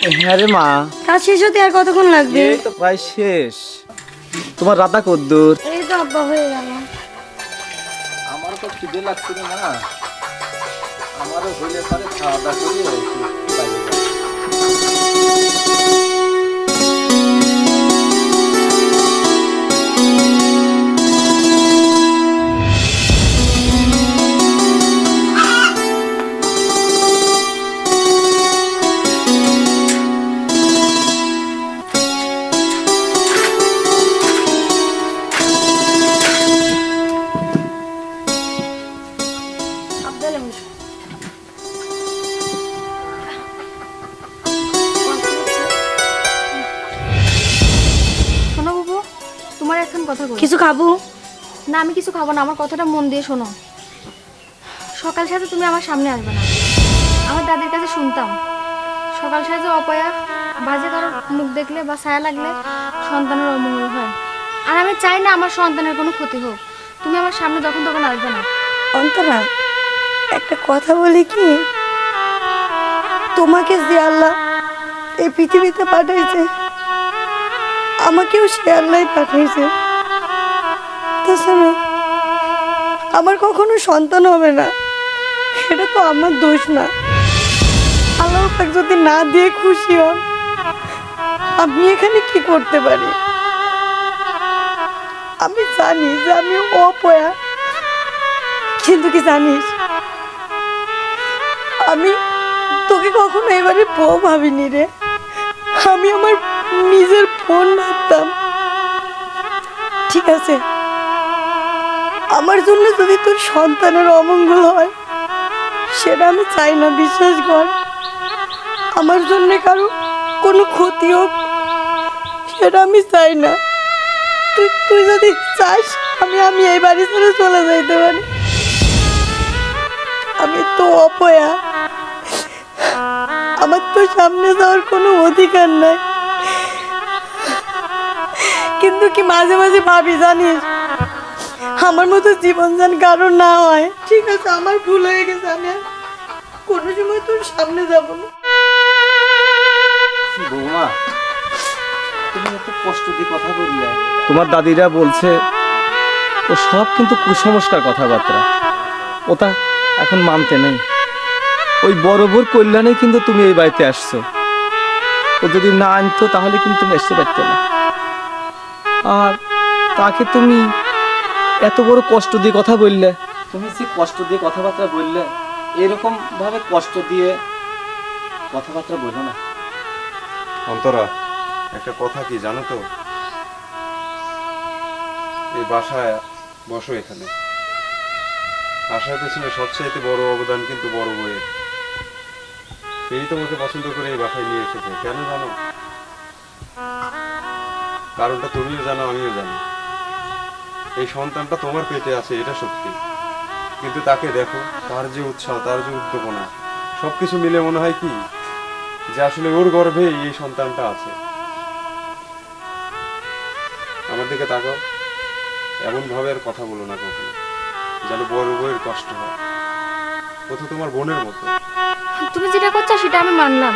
হ্যাঁ রে মা, কাজ শেষ হতে আর কতক্ষণ লাগবে? এই তো প্রায় শেষ। তোমার রাতা কদ্দুর? এই তো আব্বা হয়ে গেল। আমার তো খিদে লাগছে রে মা, আমারও হইলে তারে খাওয়া দাওয়া করি একটু বাইরে যাই। সাবধানে বসো। শোনো বাবু, তোমার এখন কথা বলি। কিছু খাবো? না, আমি কিছু খাবো না, আমার কথাটা মন দিয়ে শোনো। সকাল সাথে তুমি আমার সামনে আসবে না। আমার দাদির কাছে শুনতাম সকাল সাথে অপয়া বাজে কারোর মুখ দেখলে বা ছায়া লাগলে সন্তানের অমঙ্গল হয়। আর আমি চাই না আমার সন্তানের কোনো ক্ষতি হোক। তুমি আমার সামনে যখন তখন আসবে না। অন্তরা, একটা কথা বলি কি, তোমাকে যে আল্লাহ এই পৃথিবীতে পাঠাইছে, আমাকেও সে আল্লাহ পাঠাইছে। তাছাড়া আমার কখনো সন্তান হবে না, এটা তো আমার দোষ না। আল্লাহ পাক যদি না দিয়ে খুশি হন, আমি এখানে কি করতে পারি? আমি জানি যে আমি অপয়া, কিন্তু কি জানিস, আমি তোকে কখনো এবারে বউ ভাবিনি রে। আমি আমার নিজের বোন ভাবতাম। ঠিক আছে, আমার জন্য যদি তোর সন্তানের অমঙ্গল হয়, সেটা আমি চাই না, বিশ্বাস কর। আমার জন্য কারো কোনো ক্ষতি হোক, সেটা আমি চাই না। তুই যদি চাস, আমি এই বাড়ি ছেড়ে চলে যাইতে পারি। আমি তো অপয়া, আমার তো সামনে যাওয়ার কোনো অধিকার নাই। কিন্তু কি মাঝে মাঝে ভাবি, জানিস, আমার মতো জীবন যেন কারণ না হয়। ঠিক আছে, আমার ভুল হয়ে গেছে, আমি আর কোনো সময় তোর সামনে যাব না। বৌমা, তুমি এত কষ্ট দিয়ে কথা বললে। তোমার দাদিরা বলছে ও সব কিন্তু কুসংস্কার কথাবার্তা, ওটা এখন মানতে নেই। ওই বড় বোর কল্যাণে কিন্তু তুমি এই বাড়িতে আসছো। ও যদি না আনতো তাহলে কিন্তু তুমি আসতে পারতে না। আর তাকে তুমি এত বড় কষ্ট দিয়ে কথা বললে। তুমি যে কষ্ট দিয়ে কথাবার্তা বললে, এরকম ভাবে কষ্ট দিয়ে কথাবার্তা বলো না। অন্তরা, একটা কথা কি জানো তো, এই বাসায় বসো, এখানে আসার পেছনে সবচাইতে বড় অবদান কিন্তু বড় বইয়ের। সেই তোমাকে পছন্দ করে এই বাসায় নিয়ে এসেছে। কেন জানো? কারণটা তুমিও জানো, আমিও জানি। এই সন্তানটা তোমার পেটে আছে, এটা সত্যি। কিন্তু তাকে দেখো, তার যে উৎসাহ, তার যে উদ্দীপনা, সবকিছু মিলে মনে হয় কি যে আসলে ওর গর্ভেই এই সন্তানটা আছে। আমার দিকে তাকাও, এমন ভাবে আর কথা বলো না কখনো, যেন বড় বউয়ের কষ্ট হয়। ও তো তোমার বোনের মতো। তুমি যেটা করছো সেটা আমি মানলাম,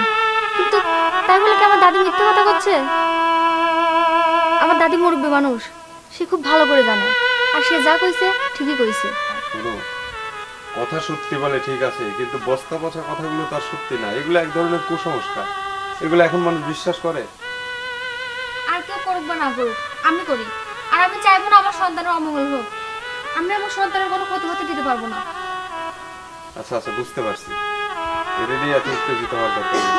কিন্তু তাই বলে কি আমার দাদি মিথ্যে কথা করছে? আমার দাদি মুরব্বী মানুষ, সে খুব ভালো করে জানে। আর সে যা কইছে ঠিকই কইছে। শোনো, কথা সত্যি বলে ঠিক আছে, কিন্তু বস্তা পচা কথাগুলো তার সত্যি না। এগুলো এক ধরনের কুসংস্কার। এগুলো এখন মানুষ বিশ্বাস করে। আর কেউ করুক বা না করুক, আমি করি। আর আমি চাইবো না আমার সন্তানের অমঙ্গল হোক। আমি আমার সন্তানের কোনো ক্ষতি হতে দিতে পারবো না। আচ্ছা আচ্ছা, বুঝতে পারছি। এটা নিয়ে এত উত্তেজিত হওয়ার দরকার নেই।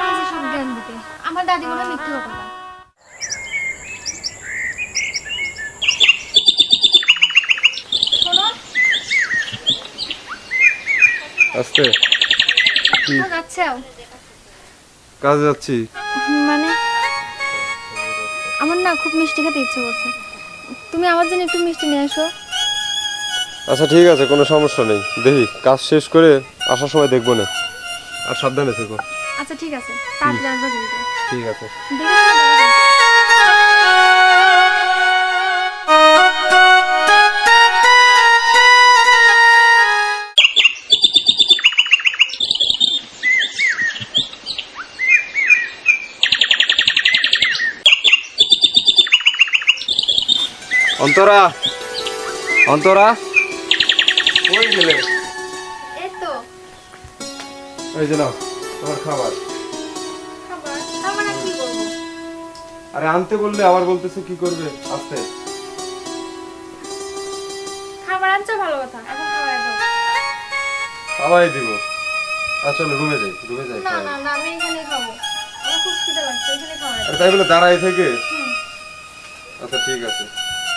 এই যে সব জ্ঞান দিতে, আমার দাদি মনে হয় মিথ্যে কথা বলে। শোনো, আস্তে। কোথায় যাচ্ছো? কাজে যাচ্ছি। মানে আমার না খুব মিষ্টি খেতে ইচ্ছে করছে। তুমি আমার জন্য একটু মিষ্টি নিয়ে এসো। আচ্ছা ঠিক আছে, কোনো সমস্যা নেই, দেখি কাজ শেষ করে আসার সময় দেখবো না। আর সাবধানে থেকো। আচ্ছা ঠিক আছে, তাড়াতাড়ি আসবে কিন্তু। ঠিক আছে। দেখে শুনে যাবে কিন্তু। অন্তরা, অন্তরা, কই গেলে? এই তো এই যে নাও তোমার খাবার। খাবার, খাবার আর কি করবো? আরে আনতে বললে আবার বলতেছো কি করবে? আস্তে। খাবার আনছো ভালো কথা, এখন খাবার দাও। খাওয়াই দিব। আচ্ছা চলো রুমে যাই, রুমে যাই। না না না, আমি এখানেই খাবো, আমার খুব খিদে লাগছে, এখানে খাওয়া আরে তাই বলে দাঁড়াই থেকে? হুম। আচ্ছা ঠিক আছে।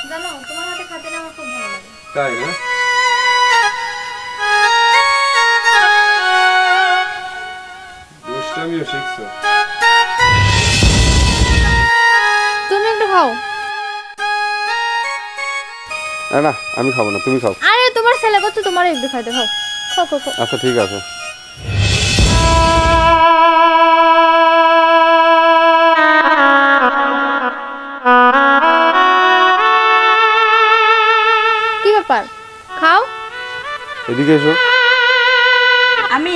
জানো তোমার হাতে খেতে না আমার খুব ভালো লাগে। তাই না? দুষ্টামিও শিখছো। তুমি একটু খাও। না আমি খাবো না, তুমি খাও। আরে তোমার ছেলে করছে, তোমার একটু খাইতে খাও। খাও খাও খাও। আচ্ছা ঠিক আছে। কি ব্যাপার, খাও। এদিকে এসো। আমি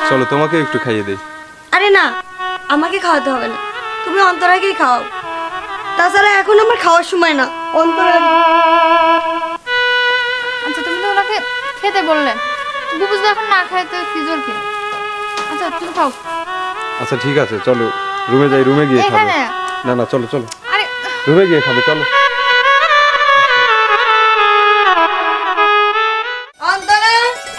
চলো তোমাকে একটু খাইয়ে দেই। আরে না, আমাকে খাওয়াতে হবে না, তুমি অন্তরাকেই খাওয়াও। তাছাড়া এখন আমার খাওয়ার সময় না, অন্তরা। আচ্ছা তুমি তো ওনাকে খেতে বললেন, বুবু যদি এখন না খায় তো কি জোর কি? আচ্ছা তুমি খাও। আচ্ছা ঠিক আছে, চলো রুমে যাই, রুমে গিয়ে খাবে। এখানে? না চলো চলো, আরে রুমে গিয়ে খাবে, চলো। অন্তরা,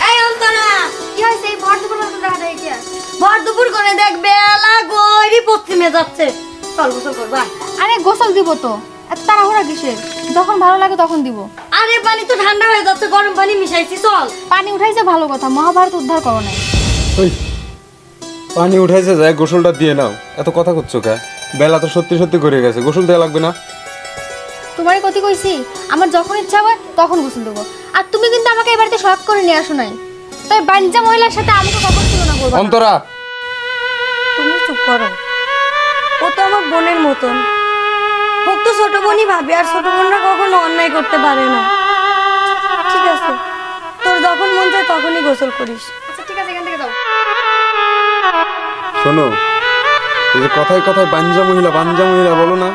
এই অন্তরা, কি হয়েছে এই ভর দুপুর মতো দেখা যায় কি আর? ভর দুপুর করে দেখ বেলা গড়ি পশ্চিমে যাচ্ছে। চল গোসল করবা। আরে গোসল দিব তো, এত তাড়াহুড়া কিসের? যখন ভালো লাগে তখন দিব। আরে পানি তো ঠান্ডা হয়ে যাচ্ছে, গরম পানি মিশাইছি, চল। পানি উঠাইছে ভালো কথা, মহাভারত উদ্ধার করো নাই। ওই পানি উঠাইছে, যায় গোসলটা দিয়ে নাও। এত কথা করছো কে? বেলা তো সত্যি সত্যি করে গেছে, গোসল দেওয়া লাগবে না? তোমারই কতি কইছি, আমার যখন ইচ্ছা হয় তখন গোসল দেবো। আর তুমি কিন্তু আমাকে এই বাড়িতে শখ করে নিয়ে আসো নাই, তাই বাঞ্জা মহিলার সাথে আমাকে কখনো তুলনা করবো না। অন্তরা, তুমি চুপ করো, ও তো আমার বোনের মতন। হোক তো ছোট বোনই ভাবি, আর ছোট বোনরা কখনো অন্যায় করতে পারে না। ঠিক আছে, তোর যখন মন চায় তখনই গোসল করিস। আচ্ছা ঠিক আছে, এখান থেকে যাও। শোনো, এই যে কথায় কথায় বাঞ্জা মহিলা বলো না,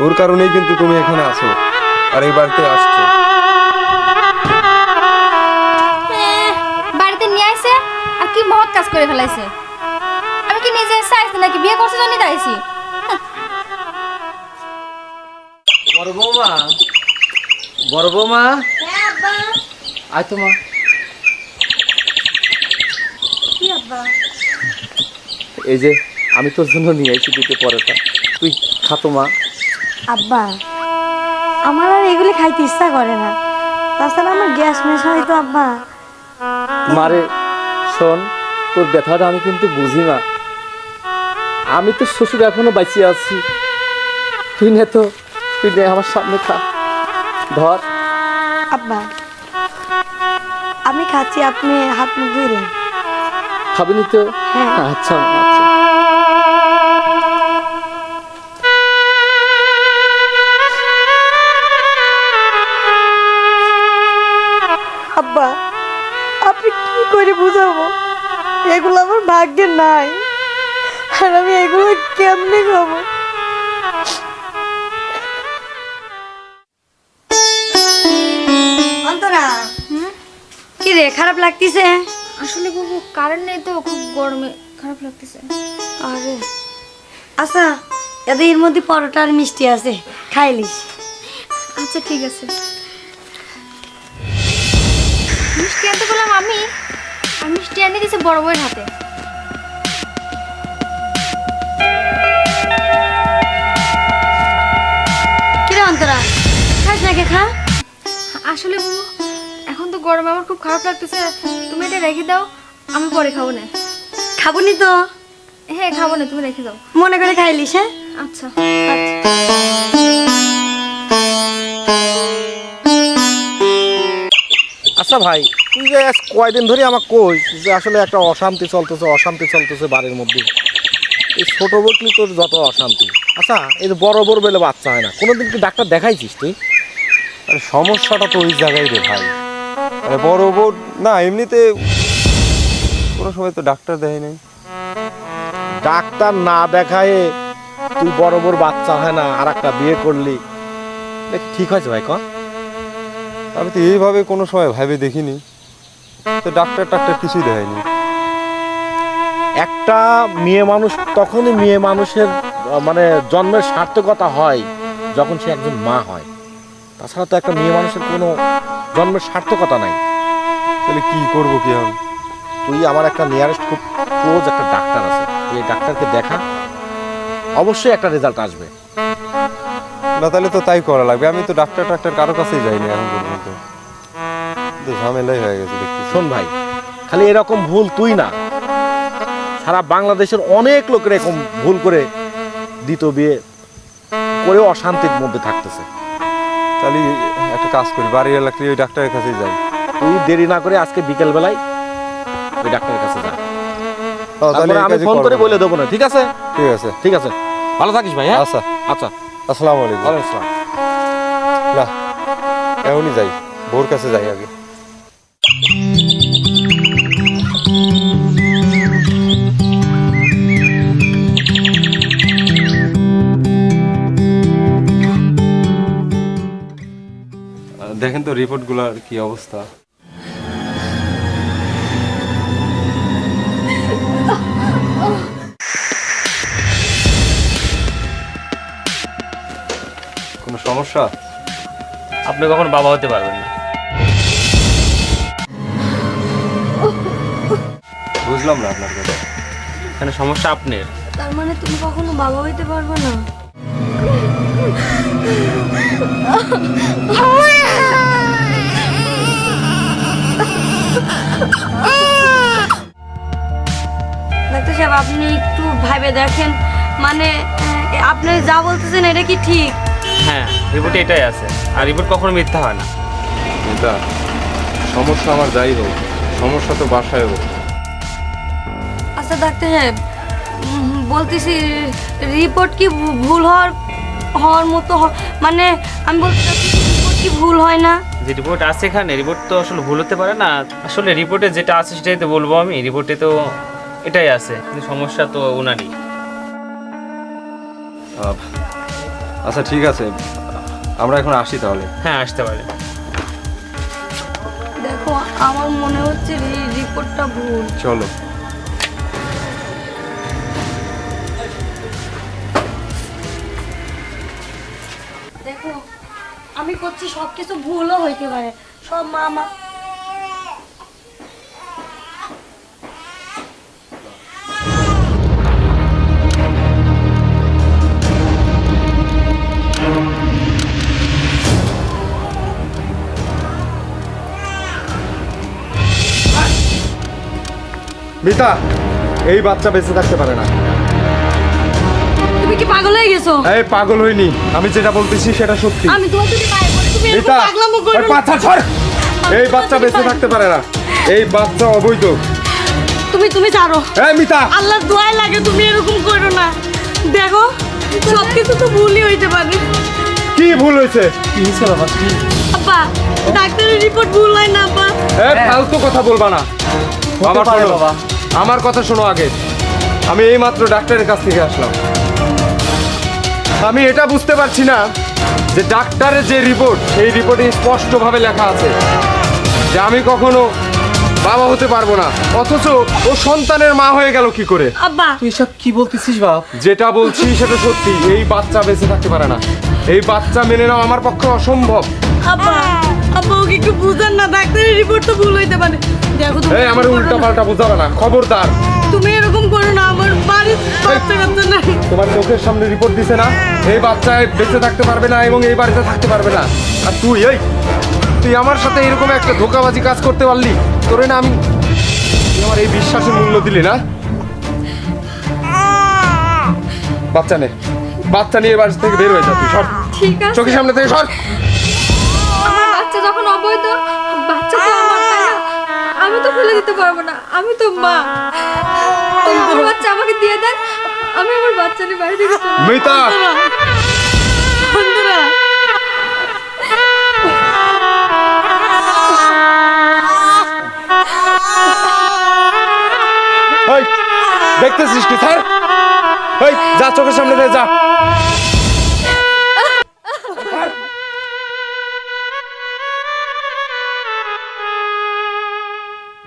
ওর কারণেই কিন্তু তুমি এখানে আছো আর এই বাড়িতে আসছো। বাড়িতে নিয়ে আইছে আর কি মহৎ কাজ করে ফেলাইছে। আমি কি নিজে এসে আইছি নাকি বিয়ে করছে জন্য আইছি? বড় বৌমা, হ্যাঁ আব্বা। আয় তো মা। কি আব্বা? এই যে আমি তোর জন্য নিয়ে আইছি দুটো পরোটা, তুই খাতো মা। আব্বা, আমার আর এগুলি খাইতে ইচ্ছা করে না, তাছাড়া আমার গ্যাস মেশ হয় তো আব্বা। মারে শোন, তোর ব্যথাটা আমি কিন্তু বুঝি না। আমি তো শ্বশুর এখনো বাঁচিয়ে আছি, তুই নে তো, তুই নে আমার সামনে খা, ধর। আব্বা, আমি খাচ্ছি, আপনি হাত মুখ ধুইলেন। খাবি নি তো? হ্যাঁ। আচ্ছা আচ্ছা। আব্বা, আপনি কি করে বুঝাবো, এগুলো আমার ভাগ্যে নাই, আর আমি এগুলো কেমনে খাবো? অন্তরা, কি রে, খারাপ লাগতেছে? আসলে বাবু কারেন্ট নেই তো, খুব গরমে খারাপ লাগতেছে। আরে আচ্ছা, এর মধ্যে পরোটা আর মিষ্টি আছে, খাইলিস। আচ্ছা ঠিক আছে। মিষ্টি আনতে বললাম আমি, আর মিষ্টি এনে দিয়েছে বড় বউয়ের হাতে। কিরে অন্তরা, খাস নাকি, খা। আসলে বাবু এখন তো গরমে আমার খুব খারাপ লাগতেছে, তুমি এটা রেখে দাও, আমি পরে খাবো না। খাবনি তো? হ্যাঁ খাবো না, তুমি রেখে দাও। মনে করে খাইলিস, হ্যাঁ? আচ্ছা। আচ্ছা। আচ্ছা ভাই, তুই যে আজ কয়দিন ধরে আমাকে কইস যে আসলে একটা অশান্তি চলতেছে বাড়ির মধ্যে, এই ছোট বকলি তোর যত অশান্তি। আচ্ছা, এই যে বড় বড় বেলে বাচ্চা হয় না, কোনোদিন কি ডাক্তার দেখাইছিস তুই? আরে সমস্যাটা তো ওই জায়গায় রে ভাই। আরে বড় বউ না, এমনিতে কোনো সময় তো ডাক্তার দেয় নাই। ডাক্তার না দেখায় তুই বড় বড় বাচ্চা হয় না আর একটা বিয়ে করলি, এটা ঠিক হয়েছে ভাই? কন আমি তো এইভাবে কোনো সময় ভাবে দেখিনি, তো ডাক্তার কিছুই দেয়নি। একটা মেয়ে মানুষ তখনই মেয়ে মানুষের মানে জন্মের সার্থকতা হয় যখন সে একজন মা হয়, তাছাড়া তো একটা মেয়ে মানুষের কোনো জন্মের সার্থকতা নাই। তাহলে কি করবো কি এখন? তুই আমার একটা নিয়ারেস্ট খুব ক্লোজ একটা ডাক্তার আছে, তুই এই ডাক্তারকে দেখা, অবশ্যই একটা রেজাল্ট আসবে। না তাহলে তো তাই করা লাগবে। আমি তো ডাক্তার কারো কাছেই যাইনি এখন পর্যন্ত, তো ঝামেলাই হয়ে গেছে দেখছি। শোন ভাই, খালি এরকম ভুল তুই না, সারা বাংলাদেশের অনেক লোক এরকম ভুল করে দ্বিতীয় বিয়ে করে অশান্তির মধ্যে থাকতেছে। তাহলে একটা কাজ করি, বাড়ির এলাকায় ওই ডাক্তারের কাছেই যাই। তুই দেরি না করে আজকে বিকেল বেলায় ওই ডাক্তারের কাছে যা, তাহলে আমি ফোন করে বলে দেবো না, ঠিক আছে? ঠিক আছে, ঠিক আছে, ভালো থাকিস ভাই। হ্যাঁ, আচ্ছা আচ্ছা, আসসালামু আলাইকুম। ওয়ালাইকুম আসসালাম। না এখনই যাই, বউর কাছে যাই আগে। দেখেন তো রিপোর্টগুলোর কি অবস্থা। কোনো সমস্যা? আপনি কখন বাবা হতে পারবেন না। বুঝলাম না আপনার কথা। এখানে সমস্যা আপনার। তার মানে তুমি কখনো বাবা হইতে পারবে না? ডাক্তার সাহেব, আপনি একটু ভাবে দেখেন, মানে আপনি যা বলতেছেন এটা কি ঠিক? হ্যাঁ, রিপোর্টে এটাই আছে, আর রিপোর্ট কখনো মিথ্যা হয় না। এটা সমস্যা আমার যাই হোক, সমস্যা তো বাসায় হোক। আচ্ছা ডাক্তার সাহেব, বলতেছি রিপোর্ট কি ভুল হওয়ার মতো মানে আমি বলতে চাচ্ছি রিপোর্ট কি ভুল হয় না? যে রিপোর্ট আছে এখানে, রিপোর্ট তো আসলে ভুল হতে পারে না। আসলে রিপোর্টে যেটা আছে সেটাই তো বলবো আমি, রিপোর্টে তো এটাই আছে, কিন্তু সমস্যা তো ওনারই। আচ্ছা ঠিক আছে, আমরা এখন আসি তাহলে। হ্যাঁ, আসতে পারে। দেখো, আমার মনে হচ্ছে রিপোর্টটা ভুল। চলো। দেখো, আমি করছি সবকিছু ভুলও হইতে পারে, সব মা মিতা, এই বাচ্চা বেঁচে থাকতে পারে না। তুমি কি পাগল হয়ে গেছো? এই পাগল হইনি, আমি যেটা বলতেছি সেটা সত্যি। আমি তোমার যদি পায়ে পড়ি, তুমি এরকম মিতা, পাগলামো করো না। পাছা ছাড়। এই বাচ্চা বেঁচে থাকতে পারে না, এই বাচ্চা অবৈধ। তুমি ছাড়ো। এই মিতা, আল্লাহর দোয়াই লাগে, তুমি এরকম করো না। দেখো, সবকিছু তো ভুলই হইতে পারে। কি ভুল হয়েছে? কি হয়েছে বাবা? আব্বা, ডাক্তারের রিপোর্ট ভুল হয় না আব্বা। ফালতু কথা বলবা না। আমার পারে শোনো, বাবা। আমার কথা শোনো আগে। আমি এই মাত্র ডাক্তারের কাছ থেকে আসলাম। আমি এটা বুঝতে পারছি না যে ডাক্তারের যে রিপোর্ট, সেই রিপোর্টে স্পষ্টভাবে লেখা আছে যে আমি কখনো বাবা হতে পারবো না, অথচ ও সন্তানের মা হয়ে গেল কি করে? আব্বা, তুই এসব কি বলতেছিস বাপ? যেটা বলছি সেটা সত্যি। এই বাচ্চা বেঁচে থাকতে পারে না, এই বাচ্চা মেনে নাও আমার পক্ষে অসম্ভব। আব্বা, আব্বা ওকে একটু বুঝান না, ডাক্তারের রিপোর্ট তো ভুল হইতে পারে। দেখো তুমি এই আমার এরকম করো উল্টা না। পাল্টা বোঝাবে না, খবরদার। তুমি এরকম করো না, আমার বাড়ির বাচ্চা কাচ্চা নাই। তোমার চোখের সামনে রিপোর্ট দিছে না, এই বাচ্চা বেঁচে থাকতে পারবে না এবং এই বাড়িতে থাকতে পারবে না। আর তুই আমার সাথে এরকম একটা ধোঁকাবাজি কাজ করতে পারলি? তোরে না আমি, তুই আমার এই বিশ্বাসের মূল্য দিলি না? বাচ্চা নিয়ে বাড়ি থেকে বের হয়ে যা, তুই সর, ঠিক আছে, চোখের সামনে থেকে সর। আমার বাচ্চা যখন অবৈধ, বাচ্চা তো আমার, আমি তো ফেলে দিতে পারবো না, আমি তো মা। আমার বাচ্চা আমাকে দিয়ে দেন, আমি আমার বাচ্চা নিয়ে বাড়ি থেকে চলে যাবো। মিতা, বন্ধুরা এই দেখতেছিস কি স্যার? এই যা, চোখের সামনে দিয়ে যা।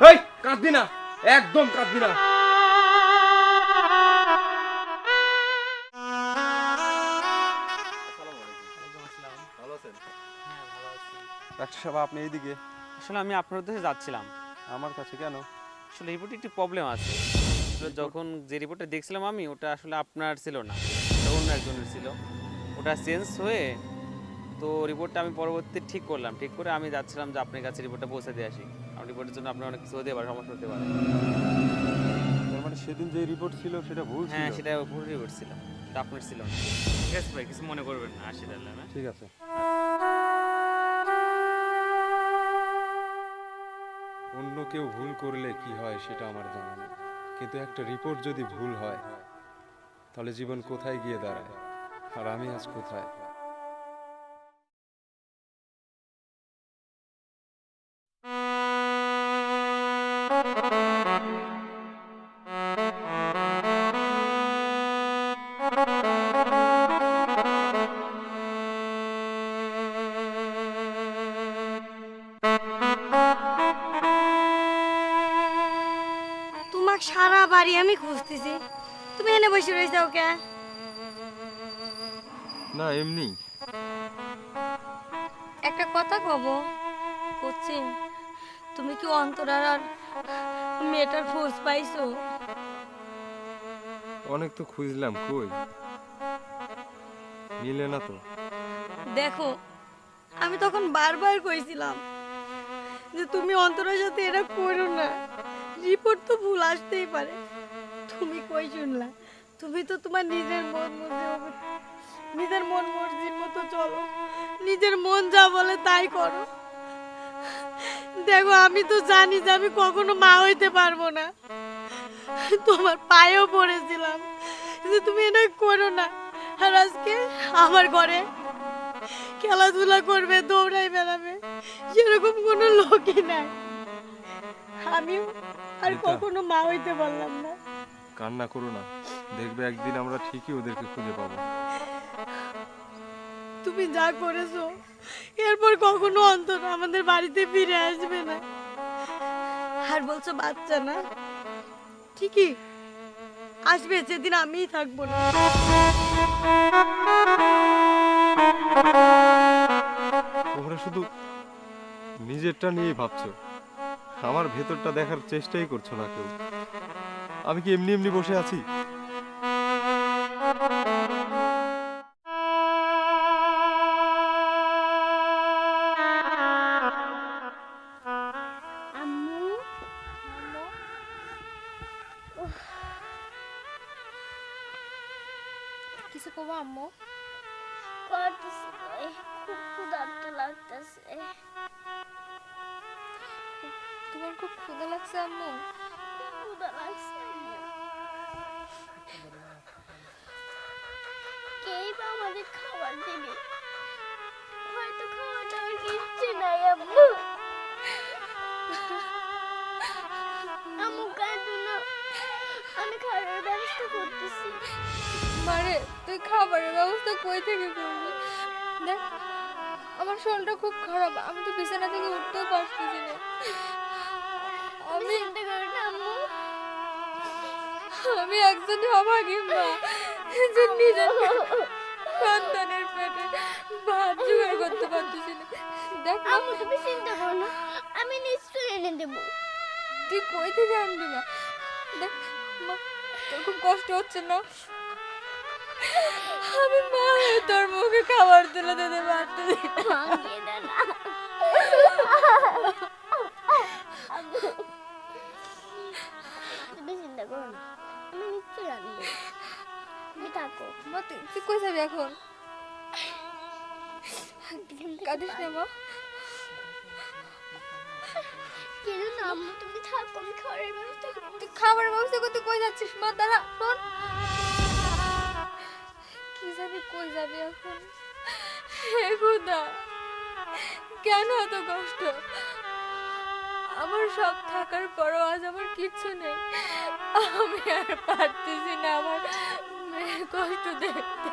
এই কাঁদবি না, একদম কাঁদবি না। ডাক্তার সাহেব, আপনি এইদিকে? আসলে আমি আপনার উদ্দেশ্যে যাচ্ছিলাম। আমার কাছে কেন? আসলে রিপোর্টে একটি প্রবলেম আছে। আসলে যখন যে রিপোর্টটা দেখছিলাম আমি, ওটা আসলে আপনার ছিল না, ওটা অন্য একজনের ছিল। ওটা চেঞ্জ হয়ে তো রিপোর্টটা আমি পরবর্তীতে ঠিক করলাম। ঠিক করে আমি যাচ্ছিলাম যে আপনার কাছে রিপোর্টটা পৌঁছে দিয়ে আসি। কারণ রিপোর্টের জন্য আপনার অনেক কিছু হতে পারে, সমস্যা হতে পারে। তার মানে সেদিন যে রিপোর্ট ছিল সেটা ভুল ছিল? হ্যাঁ, সেটা ভুল রিপোর্ট ছিল, এটা আপনার ছিল না। ঠিক আছে ভাই, কিছু মনে করবেন না, আসি তাহলে। হ্যাঁ, ঠিক আছে। অন্য কেউ ভুল করলে কি হয় সেটা আমার জানা নেই, কিন্তু একটা রিপোর্ট যদি ভুল হয় তাহলে জীবন কোথায় গিয়ে দাঁড়ায়, আর আমি আজ কোথায়? তোমাক সারা বাড়ি আমি খুঁজতেছি, তুমি এনে বসে রয়েছে ওকে। না, এমনি। একটা কথা কব করছি, তুমি কি অন্তরার আর মেয়েটার খোঁজ পাইছো? অনেক তো খুঁজলাম, কই মিলে না তো। দেখো, আমি তখন বারবার কইছিলাম যে তুমি অন্তরার সাথে এটা করো না, রিপোর্ট তো ভুল আসতেই পারে। তুমি কই শুনলা? তুমি তো তোমার নিজের মন মর্জির মতো চলো, নিজের মন যা বলে তাই করো। দেখো, আমি তো জানি যে আমি কখনো মা হইতে পারবো না, তোমার পায়েও পড়েছিলাম যে তুমি এটা করো না। আর আজকে আমার ঘরে খেলাধুলা করবে, দৌড়াই বেড়াবে, সেরকম কোনো লোকই নাই। আমি আর কখনো মা হইতে পারলাম না। কান্না করো না, দেখবে একদিন আমরা ঠিকই ওদেরকে খুঁজে পাবো। তুমি যা করেছো এরপর কখনো অন্তর আমাদের বাড়িতে ফিরে আসবে না। আর বলছো বাচ্চা না, ঠিকই আসবে যেদিন আমিই থাকবো না। তোমরা শুধু নিজেরটা নিয়েই ভাবছো, আমার ভেতরটা দেখার চেষ্টাই করছো না কেউ। আমি কি এমনি এমনি বসে আছি? কিছু কব আম্মু? করতেছি কই, খুব ক্ষুধার্ত লাগতেছে। তোমার খুব ক্ষুধা লাগছে আম্মু? ক্ষুধা লাগছে আম্মু। কেই বা আমাদের খাবার দিবি? হয়তো খাওয়া দাওয়ার কিচ্ছু নাই আম্মু। আম্মু কাঁদো না, আমি খাবারের ব্যবস্থা করতেছি। মারে, তুই খাবারের ব্যবস্থা কই থেকে করবি? দেখ, আমার শরীরটা খুব খারাপ, আমি তো বিছানা থেকে উঠতেও পারতেছি না। আমি চিন্তা করি না আম্মু। আমি একজন অভাগী মা, যে নিজের সন্তানের পেটে ভাত জোগাড় করতে পারতেছি না। দেখ মা, আম্মু তুমি চিন্তা করো না, আমি নিশ্চয়ই এনে দেবো। তুই কই থেকে আনবি মা? দেখ মা, তোর খুব কষ্ট হচ্ছে না? আমি মা হয়ে তোর মুখে খাবার তুলে দিতে পারতেছি না। ভাঙিয়ে দে না। তুমি চিন্তা করো না, আমি নিশ্চয়ই আনবো। তুমি থাকো। মা, তুই কই যাবি এখন? কাঁদিস না মা। কিন্তু না আম্মু, তুমি থাকো, আমি খাবারের ব্যবস্থা করবো। তুই খাবার ব্যবস্থা করতে কই যাচ্ছিস মা? দাঁড়া শোন, কি জানি কই যাবি এখন। হে খোদা, কেন এত কষ্ট? আমার সব থাকার পরও আজ আমার কিচ্ছু নেই। আমি আর পারতেছি না আমার মেয়ের কষ্ট দেখতে।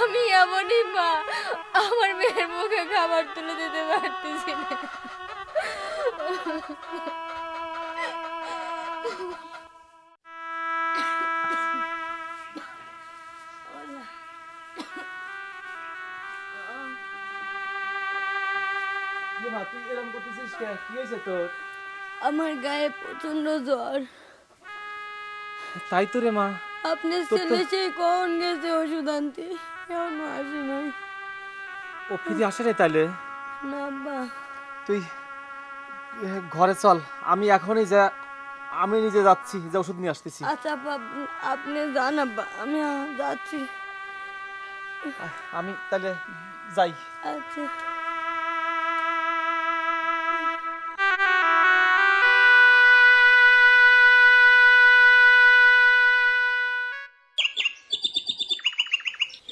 আমি এমনই মা, আমার মেয়ের মুখে খাবার তুলে দিতে পারতেছি না। তুই এরকম করতেছিস কে? কি হয়েছে তোর? আমার গায়ে প্রচন্ড জ্বর। তাই তো রে মা। আপনার ছেলে সেই কখন গেছে ওষুধ আনতে, এখনো আসে নাই। ও ফিরে আসে রে তাইলে? না আব্বা, তুই ঘরে চল, আমি এখনই আমি নিজে যাচ্ছি, যে ওষুধ নিয়ে আসতেছি। আচ্ছা আব্বা, আপনি যান আব্বা, আমি যাচ্ছি। আমি তাহলে যাই। আচ্ছা।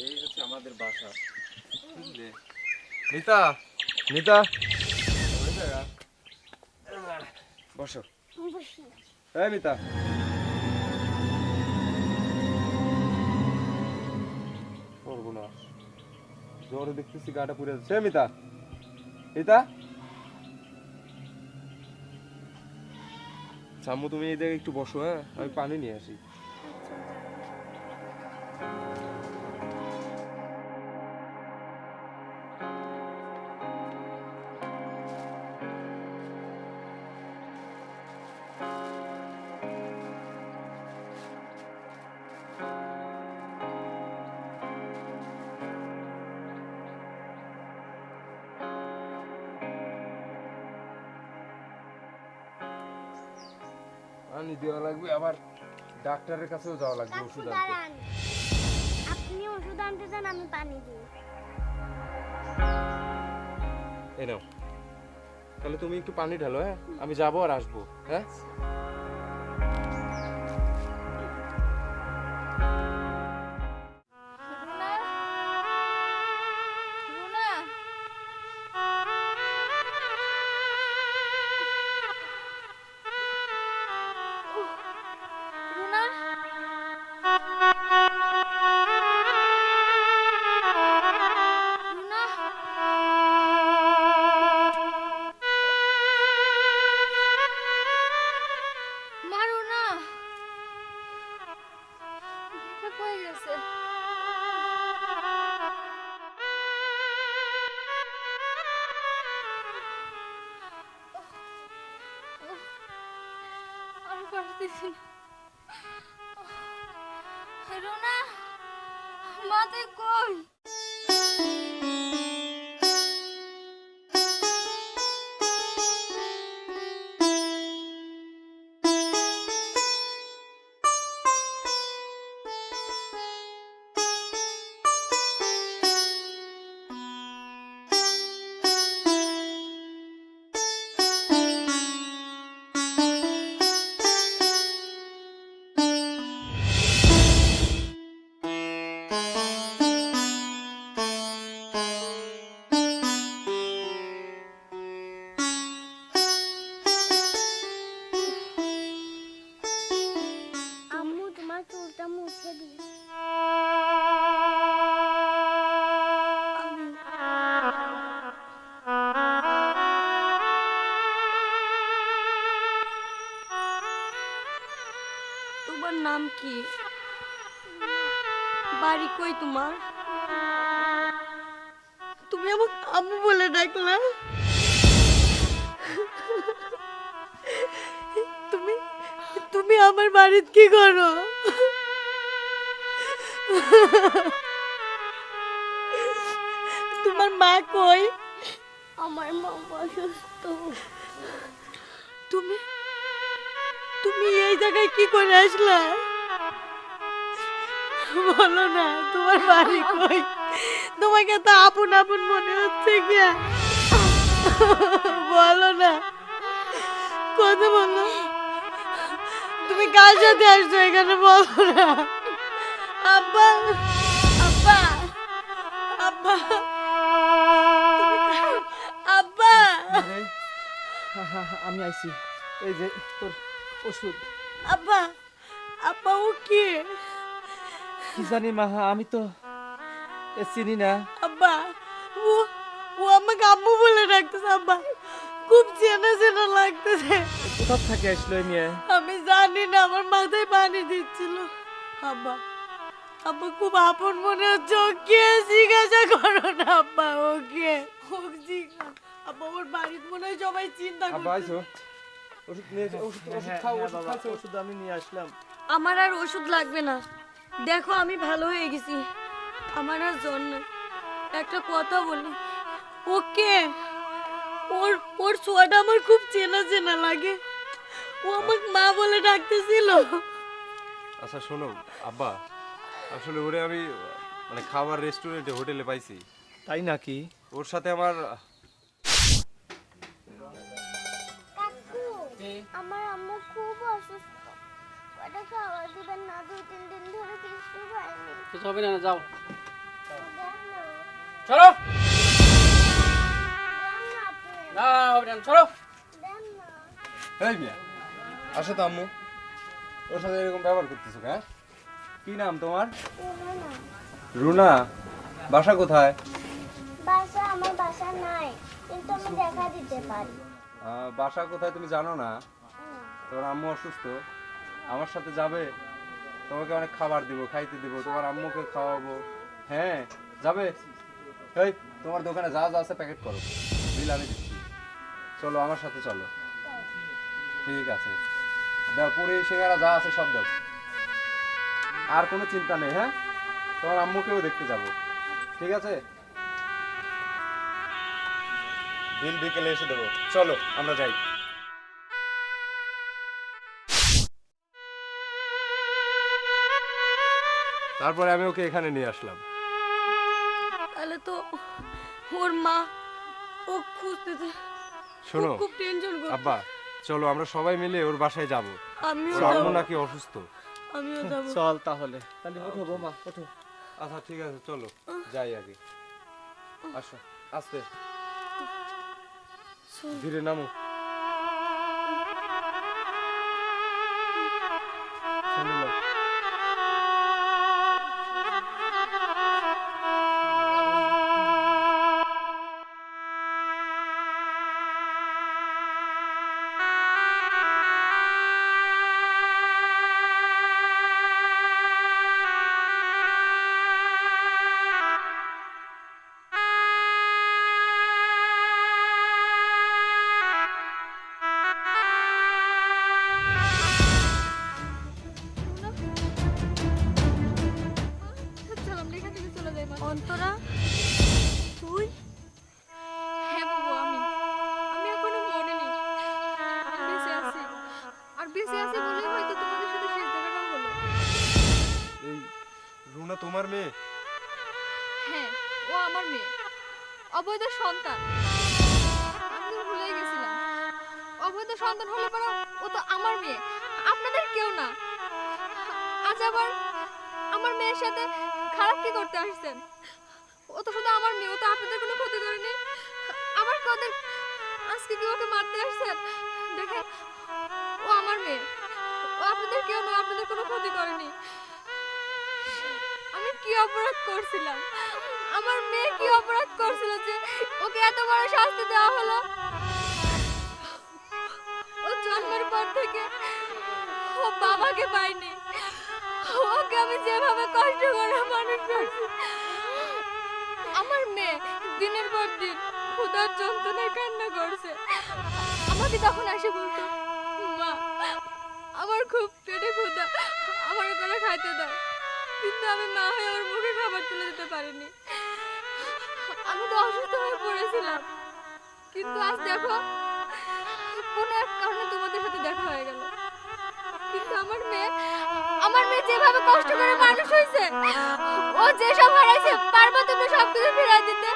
এই হচ্ছে আমাদের বাসা, বুঝলে? নিতা, নিতা, বসো। এই মিতা, সর্বনাশ, জ্বরে দেখতেছি গাটা পুড়ে যাচ্ছে। মিতা, মিতা, সাম্মু তুমি এই জায়গায় একটু বসো, হ্যাঁ, আমি পানি নিয়ে আসি। পানি দেওয়া লাগবে, আবার ডাক্তারের কাছেও যাওয়া লাগবে কাকু ওষুধ আনতে। দাঁড়ান, আপনি ওষুধ আনতে যান, আমি পানি দিই। এই নাও, তাহলে তুমি একটু পানি ঢালো, হ্যাঁ, আমি যাবো আর আসবো, হ্যাঁ। রুনা, রুনা, রুনা, মা রুনা, এটা কই গেছে? আমি পারতেছি না। রুনা, মা তুই কই? আম্মু, তোমার চুলটা মুছে দিই। তোমার নাম কি? বাড়ি কই তোমার? তুমি আমাকে আম্মু বলে ডাকলা? তুমি তুমি আমার বাড়িতে কি করো? তোমার মা কই? আমার মা অসুস্থ। তুমি তুমি এই জায়গায় কি করে আসলা? বলো না, তোমার বাড়ি কই? তোমাকে তো আপন আপন মনে হচ্ছে কি? বলো না, কথা বলো। তুমি কার সাথে আসছো এখানে, বলো না। আব্বা, আব্বা, আব্বা, আব্বা। আমি আইছি, এই যে তোর ওষুধ। আব্বা, আব্বা, ও কে? কি জানি মা, আমি তো চিনি না। আব্বা, ও ও আমাকে আম্মু বলে ডাকতেছে। আব্বা, খুব চেনা চেনা লাগতেছে। কোথা থেকে আসলো এই মেয়ে? আমি জানি না, আমার মাথায় পানি দিচ্ছিল। আব্বা, আব্বা খুব আপন মনে হচ্ছে। ও কে জিজ্ঞাসা করো না আব্বা, ও কে? ও আব্বা, ওর বাড়িতে মনে হয় সবাই চিন্তা আব্বা করছে। আইছো? ওষুধ নিয়ে ওষুধ ওষুধ খাও, ওষুধ খাইছো? ওষুধ আমি নিয়ে আসলাম। আমার আর ওষুধ লাগবে না, দেখো আমি ভালো হয়ে গেছি। আমার আর জ্বর নেই। একটা কথা বলি, ওকে ওর ওর ছোঁয়াটা আমার খুব চেনা চেনা লাগে। ও আমাকে মা বলে ডাকতেছিল। আচ্ছা শোনো আব্বা, আসলে ওরে আমি মানে খাবার রেস্টুরেন্টে হোটেলে পাইছি। তাই নাকি? ওর সাথে আমার কাকু, আমার আম্মু খুব অসুস্থ। ওটা খাওয়া দিবেন না, 2-3 দিন ধরে কিছু খায়নি। কিছু হবে না, যাও দেন না, চলো। দেন না আপনি, না হবে না, চলো। দেন না। এই মিয়া, আসো তো আম্মু। ওর সাথে এরকম ব্যবহার করতেছো কেন? কি নাম তোমার? রুনা না, রুনা। বাসা কোথায়? বাসা আমার বাসা নাই, কিন্তু আমি দেখা দিতে পারি। বাসা কোথায় তুমি জানো না? তোমার আম্মু অসুস্থ, আমার সাথে যাবে? তোমাকে অনেক খাবার দিব, খাইতে দিব, তোমার আম্মুকে খাওয়াবো। হ্যাঁ যাবে? এই তোমার দোকানে যা যা আছে প্যাকেট করো, বিল আমি দিচ্ছি। চলো আমার সাথে চলো। ঠিক আছে, দাও পুরি সিঙ্গারা যা আছে সব দাও। আর কোনো চিন্তা নেই। হ্যাঁ, তোমার আম্মুকেও দেখতে যাব। ঠিক আছে, বিল বিকেলে এসে দেবো। চলো আমরা যাই। তারপরে আমি ওকে এখানে নিয়ে আসলাম। তাহলে তো ওর মা ও খুঁজতেছে। শোনো খুব টেনশন করছে। আব্বা, চলো আমরা সবাই মিলে ওর বাসায় যাবো। আমিও ওর আম্মু যাবো, নাকি অসুস্থ। আমিও যাবো। চল তাহলে। তাহলে ওঠো বৌমা, ওঠো। আচ্ছা ঠিক আছে, চলো যাই আগে। আসো আস্তে ধীরে নামো। চলে যাও। চল আমরা এখান থেকে চলে যাই। অন্তরা, তুই? হ্যাঁ বাবু, আমি এখনো মরিনি, বেঁচে আছি। আর বেঁচে আছি বলেই হয়তো তোমাদের সাথে শেষ দেখাটাও হলো। এই রুনা তোমার মেয়ে? হ্যাঁ, ও আমার মেয়ে, অবৈধ সন্তান। আমি তো ভুলেই গেছিলাম, অবৈধ সন্তান হলে পরে ও তো আমার মেয়ে, আপনাদের কেউ না। আজ আবার আমার মেয়ের সাথে খারাপ কি করতে আসছেন? ও তো শুধু আমার মেয়ে, ও তো আপনাদের কোনো ক্ষতি করেনি। আমার কথা আজকে কি ওকে মারতে আসছেন? দেখেন, ও আমার মেয়ে, ও আপনাদের কেউ নয়, আপনাদের কোনো ক্ষতি করেনি। আমি কি অপরাধ করছিলাম? আমার মেয়ে কি অপরাধ করছিল যে ওকে এত বড় শাস্তি দেওয়া হলো? ও জন্মের পর থেকে ও বাবাকে পায়নি। ওকে আমি যেভাবে কষ্ট করে মানুষ করছি, আমার মেয়ে দিনের পর দিন ক্ষুধার যন্ত্রণায় কান্না করছে। আমাকে তখন এসে বলতো, মা আমার খুব পেটে ক্ষুধা, আমার করে খাইতে দাও। কিন্তু আমি মা হয়ে ওর মুখে খাবার তুলে দিতে পারিনি। আমি তো অসুস্থ হয়ে পড়েছিলাম, কিন্তু আজ দেখো কোনো এক কারণে তোমাদের সাথে দেখা হয়ে গেল। কিন্তু আমার মেয়ে যেভাবে কষ্ট করে মানুষ হয়েছে, ও যেসব হারাইছে, পারবা তুমি সব কিছু ফিরিয়ে দিতে?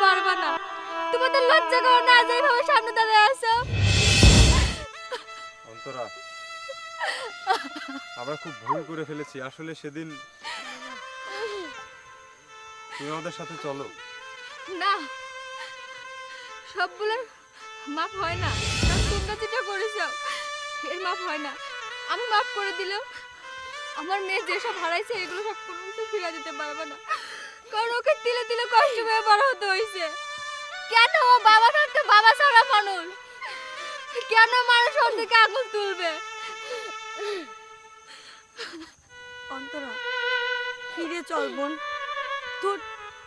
পারবা না। তুমি তোমাদের লজ্জা করে না যে এইভাবে সামনে দাঁড়িয়ে আছো? অন্তরা, আমরা খুব ভুল করে ফেলেছি আসলে সেদিন। তুমি আমাদের সাথে চলো। না, সব বলে মাফ হয় না। কারণ তোমরা যেটা করেছো এর মাফ হয় না। আমি মাফ করে দিলেও আমার মেয়ে যেসব হারাইছে এগুলো সব কোনো কিছু ফিরে দিতে পারবে না। কারণ ওকে তিলে তিলে কষ্ট পেয়ে বড় হতে হয়েছে। কেন ও বাবা থাকতে বাবা ছাড়া মানুষ? কেন মানুষ ওর দিকে আঙুল তুলবে? অন্তরা, ফিরে চল বোন। তোর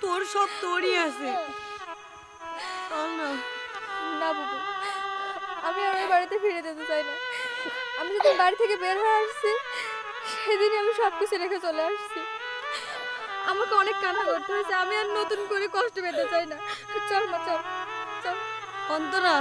তোর সব তোরই আছে। চল না। না বাবু, আমি আর ওই বাড়িতে ফিরে যেতে চাই না। আমি যেদিন বাড়ি থেকে বের হয়ে আসছি সেদিনই আমি সব কিছু রেখে চলে আসছি। আমাকে অনেক কান্না করতে হয়েছে। আমি আর নতুন করে কষ্ট পেতে চাই না। চল মা, চল চল। অন্তরা,